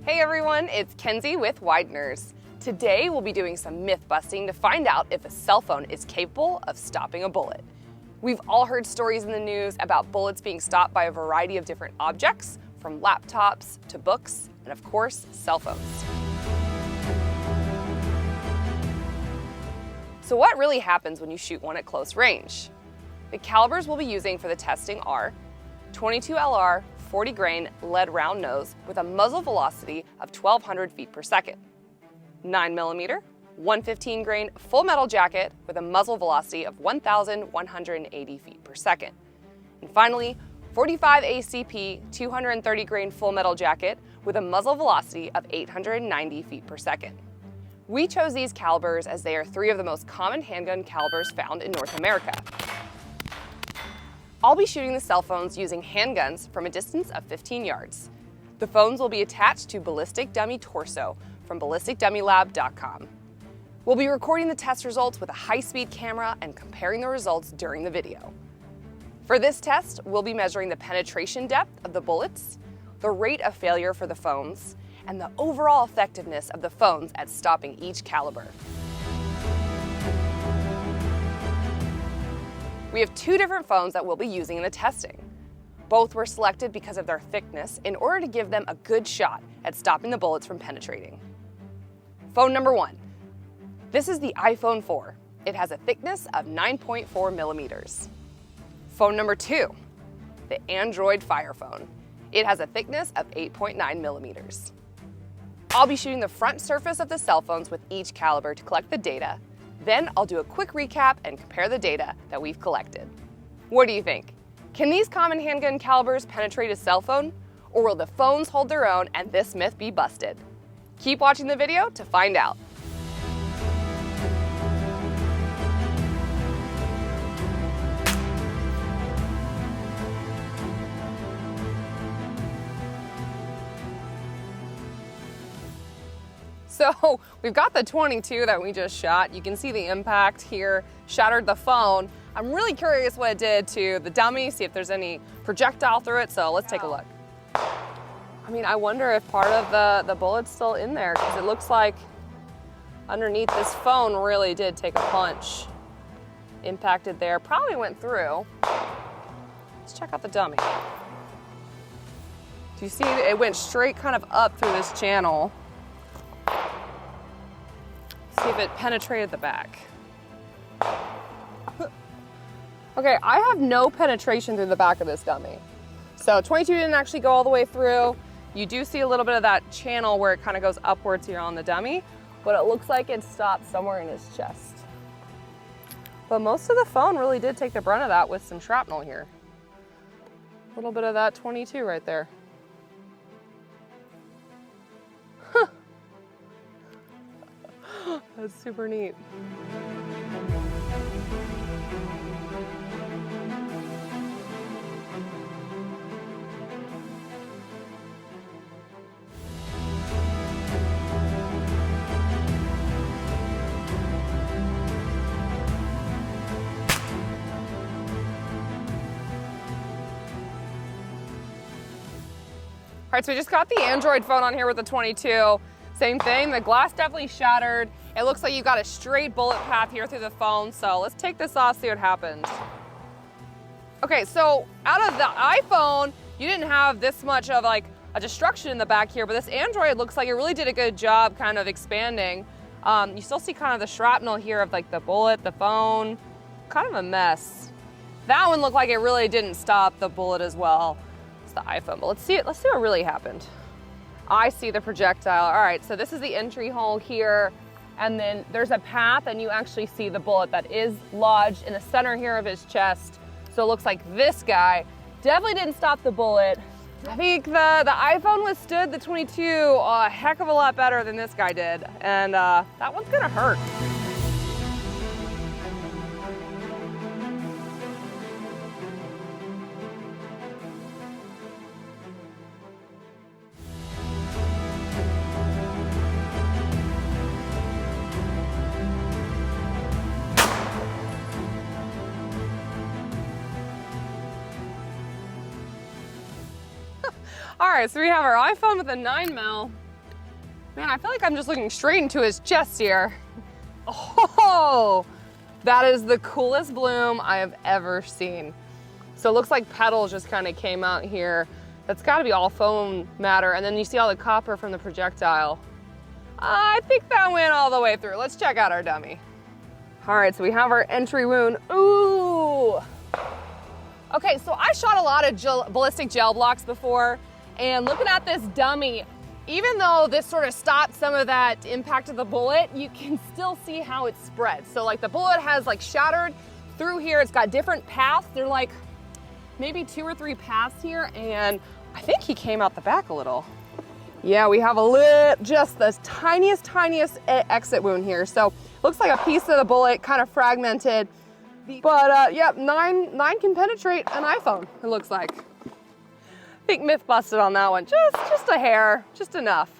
Hey everyone, it's Kenzie with Wideners. Today we'll be doing some myth busting to find out if a cell phone is capable of stopping a bullet. We've all heard stories in the news about bullets being stopped by a variety of different objects, from laptops to books, and of course, cell phones. So what really happens when you shoot one at close range? The calibers we'll be using for the testing are 22 LR 40 grain lead round nose with a muzzle velocity of 1,200 feet per second. 9mm 115 grain full metal jacket with a muzzle velocity of 1,180 feet per second. And finally, 45 ACP 230 grain full metal jacket with a muzzle velocity of 890 feet per second. We chose these calibers as they are three of the most common handgun calibers found in North America. I'll be shooting the cell phones using handguns from a distance of 15 yards. The phones will be attached to Ballistic Dummy Torso from ballisticdummylab.com. We'll be recording the test results with a high-speed camera and comparing the results during the video. For this test, we'll be measuring the penetration depth of the bullets, the rate of failure for the phones, and the overall effectiveness of the phones at stopping each caliber. We have two different phones that we'll be using in the testing. Both were selected because of their thickness in order to give them a good shot at stopping the bullets from penetrating. Phone number one. This is the iPhone 4. It has a thickness of 9.4 millimeters. Phone number two. The Android Fire Phone. It has a thickness of 8.9 millimeters. I'll be shooting the front surface of the cell phones with each caliber to collect the data. Then I'll do a quick recap and compare the data that we've collected. What do you think? Can these common handgun calibers penetrate a cell phone? Or will the phones hold their own and this myth be busted? Keep watching the video to find out. So we've got the 22 that we just shot. You can see the impact here, shattered the phone. I'm really curious what it did to the dummy, see if there's any projectile through it, so let's take a look. I mean, I wonder if part of the bullet's still in there, because it looks like underneath this phone really did take a punch. Impacted there, probably went through. Let's check out the dummy. Do you see it went straight kind of up through this channel? See if it penetrated the back. Okay, I have no penetration through the back of this dummy. So 22 didn't actually go all the way through. You do see a little bit of that channel where it kind of goes upwards here on the dummy, but it looks like it stopped somewhere in his chest. But most of the phone really did take the brunt of that with some shrapnel here. A little bit of that 22 right there. That's super neat. All right, so we just got the Android phone on here with the 22. Same thing, the glass definitely shattered. It looks like you've got a straight bullet path here through the phone, so let's take this off, see what happens. Okay, so out of the iPhone, you didn't have this much of like a destruction in the back here, but this Android looks like it really did a good job kind of expanding. You still see kind of the shrapnel here of like the bullet, the phone, kind of a mess. That one looked like it really didn't stop the bullet as well as the iPhone, but let's see what really happened. I see the projectile. All right, so this is the entry hole here, and then there's a path, and you actually see the bullet that is lodged in the center here of his chest. So it looks like this guy definitely didn't stop the bullet. I think the iPhone withstood the 22 a heck of a lot better than this guy did, and that one's gonna hurt. All right, so we have our iPhone with a 9mm Man, I feel like I'm just looking straight into his chest here. Oh, that is the coolest bloom I have ever seen. So it looks like petals just kind of came out here. That's got to be all foam matter. And then you see all the copper from the projectile. I think that went all the way through. Let's check out our dummy. All right, so we have our entry wound. Ooh. Okay, so I shot a lot of ballistic gel blocks before, and looking at this dummy, even though this sort of stopped some of that impact of the bullet, you can still see how it spreads. So like the bullet has like shattered through here. It's got different paths. They're like maybe 2 or 3 paths here, and I think he came out the back a little. Yeah, we have just the tiniest exit wound here. So looks like a piece of the bullet kind of fragmented. But yep, 9 can penetrate an iPhone, it looks like. I think myth busted on that one. Just a hair, just enough.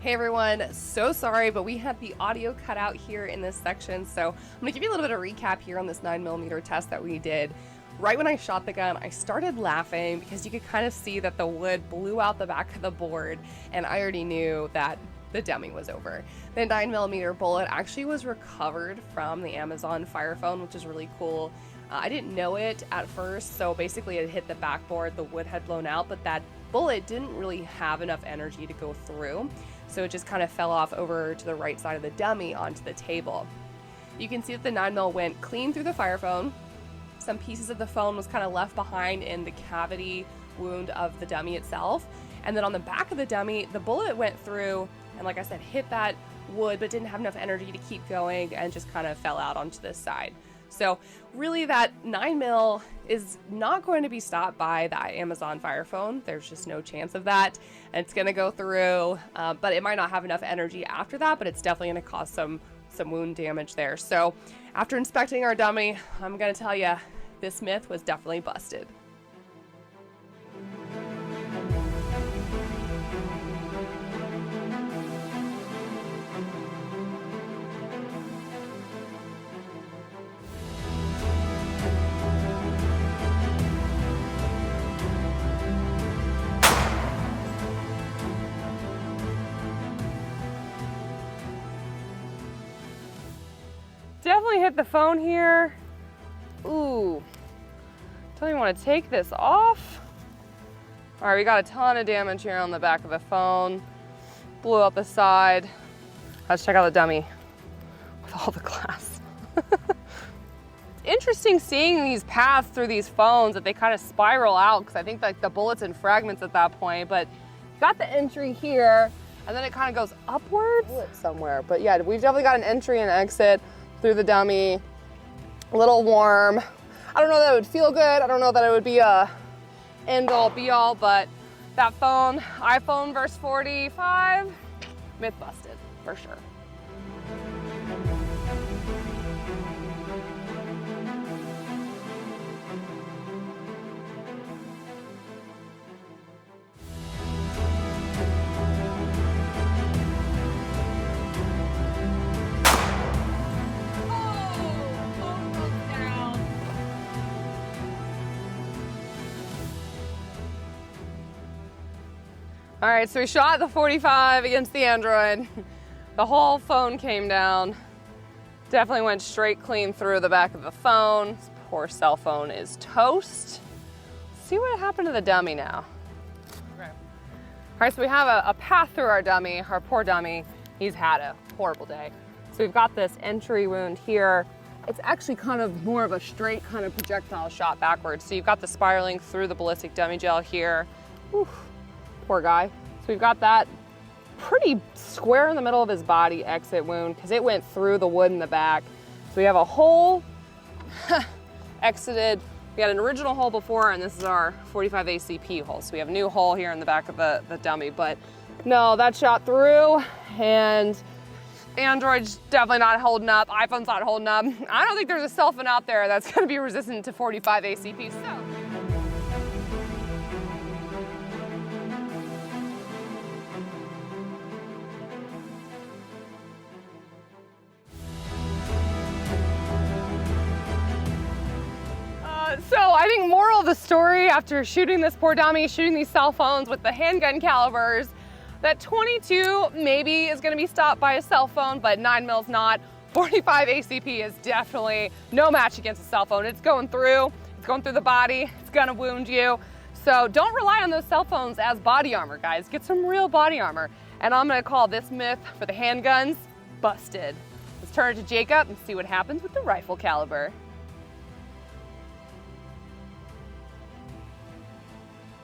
Hey everyone, so sorry, but we had the audio cut out here in this section, so I'm gonna give you a little bit of a recap here on this 9mm test that we did. Right when I shot the gun, I started laughing because you could kind of see that the wood blew out the back of the board, and I already knew that the dummy was over. The 9mm bullet actually was recovered from the Amazon Fire Phone, which is really cool. I didn't know it at first, so basically it hit the backboard, the wood had blown out, but that bullet didn't really have enough energy to go through. So it just kind of fell off over to the right side of the dummy onto the table. You can see that the 9mm went clean through the Fire Phone. Some pieces of the phone was kind of left behind in the cavity wound of the dummy itself. And then on the back of the dummy, the bullet went through and, like I said, hit that wood, but didn't have enough energy to keep going and just kind of fell out onto this side. So really that 9mm is not going to be stopped by the Amazon Fire Phone. There's just no chance of that. And it's gonna go through, but it might not have enough energy after that, but it's definitely gonna cause some wound damage there. So after inspecting our dummy, I'm gonna tell you, this myth was definitely busted. Definitely hit the phone here. Ooh, don't even want to take this off. All right, we got a ton of damage here on the back of the phone. Blew out the side. Let's check out the dummy with all the glass. Interesting seeing these paths through these phones that they kind of spiral out, because I think like the bullet's in fragments at that point, but you got the entry here and then it kind of goes upwards somewhere. But yeah, we've definitely got an entry and exit through the dummy. A little warm. I don't know that it would feel good. I don't know that it would be a end all be all, but that phone, iPhone verse 45, myth busted for sure. All right, so we shot the 45 against the Android. The whole phone came down. Definitely went straight clean through the back of the phone. This poor cell phone is toast. Let's see what happened to the dummy now. Okay. All right, so we have a path through our dummy, our poor dummy. He's had a horrible day. So we've got this entry wound here. It's actually kind of more of a straight kind of projectile shot backwards. So you've got the spiraling through the ballistic dummy gel here. Whew. Poor guy. So we've got that pretty square in the middle of his body exit wound because it went through the wood in the back. So we have a hole exited. We had an original hole before, and this is our 45 ACP hole. So we have a new hole here in the back of the dummy, but no, that shot through, and Android's definitely not holding up. iPhone's not holding up. I don't think there's a cell phone out there that's going to be resistant to 45 ACP. So I think moral of the story after shooting this poor dummy, shooting these cell phones with the handgun calibers, that 22 maybe is going to be stopped by a cell phone, but 9mm not. 45 ACP is definitely no match against a cell phone. It's going through the body, it's going to wound you. So don't rely on those cell phones as body armor, guys. Get some real body armor. And I'm going to call this myth for the handguns busted. Let's turn it to Jacob and see what happens with the rifle caliber.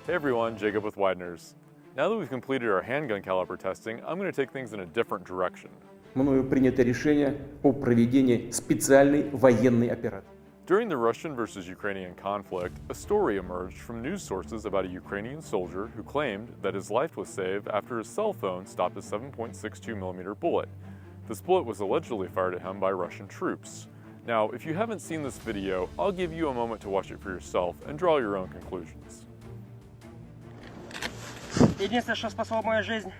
Hey everyone, Jacob with Widener's. Now that we've completed our handgun caliber testing, I'm going to take things in a different direction. Мною принято решение о проведении специальной военной операции. During the Russian versus Ukrainian conflict, a story emerged from news sources about a Ukrainian soldier who claimed that his life was saved after his cell phone stopped a 7.62mm bullet. This bullet was allegedly fired at him by Russian troops. Now, if you haven't seen this video, I'll give you a moment to watch it for yourself and draw your own conclusions. Единственное, что спасло мою жизнь,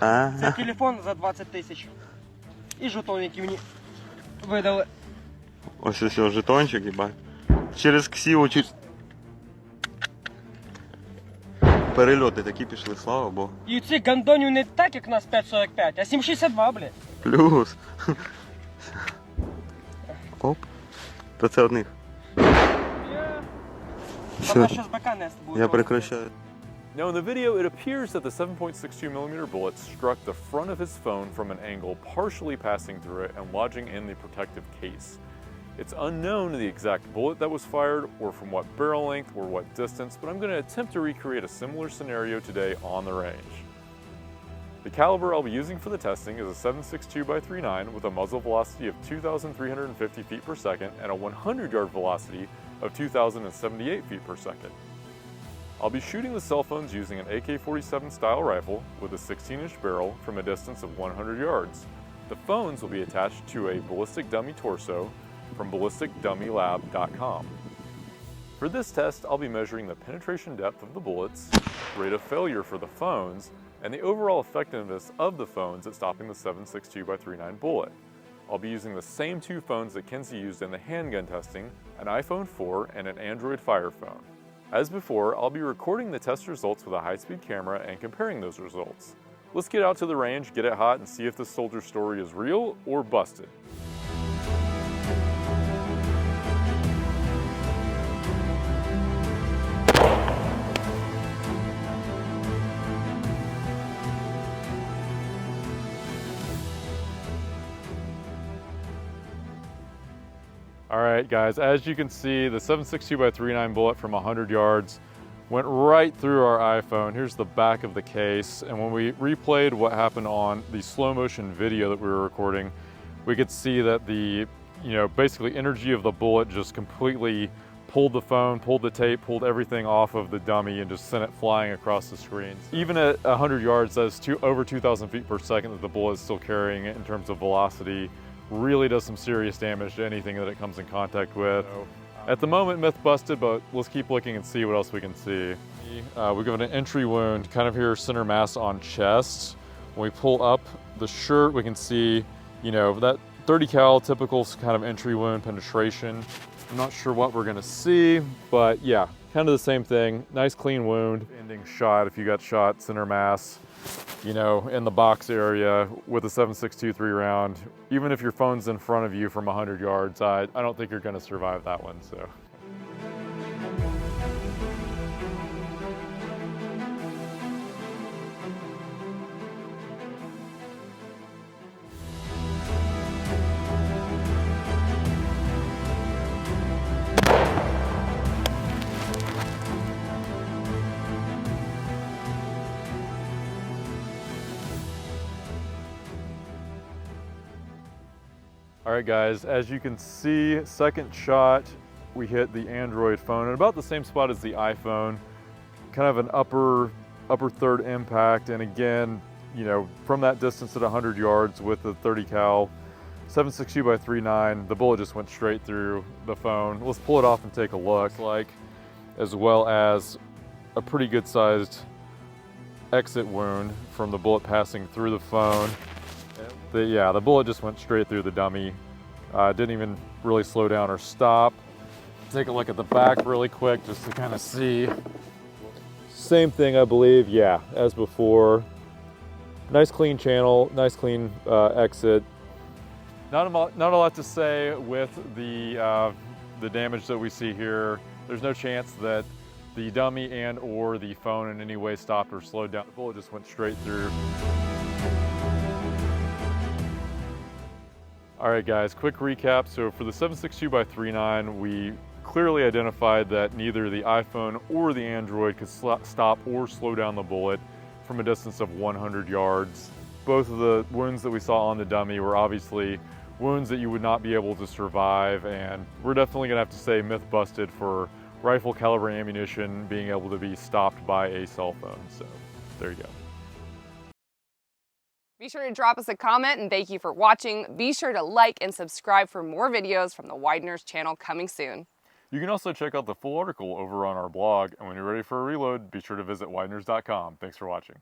це телефон за 20 тисяч. І жетонники мені видали. Ось ось жетончик, їбать. Через ксіву, перельоти такі пішли, слава Богу. І ці гандонів не так, як у нас 5.45, а 7.62, блядь. Плюс. Оп. То це одних. Вона ще з БК нести буде. Я прекращаю. Now in the video, it appears that the 7.62mm bullet struck the front of his phone from an angle, partially passing through it and lodging in the protective case. It's unknown the exact bullet that was fired, or from what barrel length, or what distance, but I'm going to attempt to recreate a similar scenario today on the range. The caliber I'll be using for the testing is a 7.62x39 with a muzzle velocity of 2,350 feet per second and a 100-yard velocity of 2,078 feet per second. I'll be shooting the cell phones using an AK-47 style rifle with a 16-inch barrel from a distance of 100 yards. The phones will be attached to a ballistic dummy torso from ballisticdummylab.com. For this test, I'll be measuring the penetration depth of the bullets, rate of failure for the phones, and the overall effectiveness of the phones at stopping the 7.62x39 bullet. I'll be using the same two phones that Kenzie used in the handgun testing, an iPhone 4 and an Android Fire phone. As before, I'll be recording the test results with a high-speed camera and comparing those results. Let's get out to the range, get it hot, and see if this soldier's story is real or busted. All right, guys, as you can see, the 7.62x39 bullet from 100 yards went right through our iPhone. Here's the back of the case. And when we replayed what happened on the slow motion video that we were recording, we could see that the, basically energy of the bullet just completely pulled the phone, pulled the tape, pulled everything off of the dummy and just sent it flying across the screen. Even at 100 yards, that's over 2,000 feet per second that the bullet is still carrying in terms of velocity. Really does some serious damage to anything that it comes in contact with. At the moment, myth busted, but let's keep looking and see what else we can see. We've given an entry wound, kind of here center mass on chest. When we pull up the shirt, we can see, that 30 cal typical kind of entry wound penetration. I'm not sure what we're gonna see, but yeah, kind of the same thing. Nice clean wound. Ending shot if you got shot center mass, in the box area with a 7.62 round. Even if your phone's in front of you from 100 yards, I don't think you're gonna survive that one, so. All right, guys, as you can see, second shot, we hit the Android phone at about the same spot as the iPhone, kind of an upper third impact. And again, you know, from that distance at 100 yards with the 30 cal 7.62 by 3.9, the bullet just went straight through the phone. Let's pull it off and take a look, as well as a pretty good sized exit wound from the bullet passing through the phone. Yeah, the bullet just went straight through the dummy. Didn't even really slow down or stop. Take a look at the back really quick just to kind of see. Same thing, I believe, yeah, as before. Nice clean channel, nice clean exit. Not a lot to say with the damage that we see here. There's no chance that the dummy and or the phone in any way stopped or slowed down. The bullet just went straight through. All right guys, quick recap. So for the 7.62 by 3.9, we clearly identified that neither the iPhone or the Android could stop or slow down the bullet from a distance of 100 yards. Both of the wounds that we saw on the dummy were obviously wounds that you would not be able to survive, and we're definitely gonna have to say myth busted for rifle caliber ammunition being able to be stopped by a cell phone. So there you go. Be sure to drop us a comment, and thank you for watching. Be sure to like and subscribe for more videos from the Widener's channel coming soon. You can also check out the full article over on our blog, and when you're ready for a reload, be sure to visit wideners.com. Thanks for watching.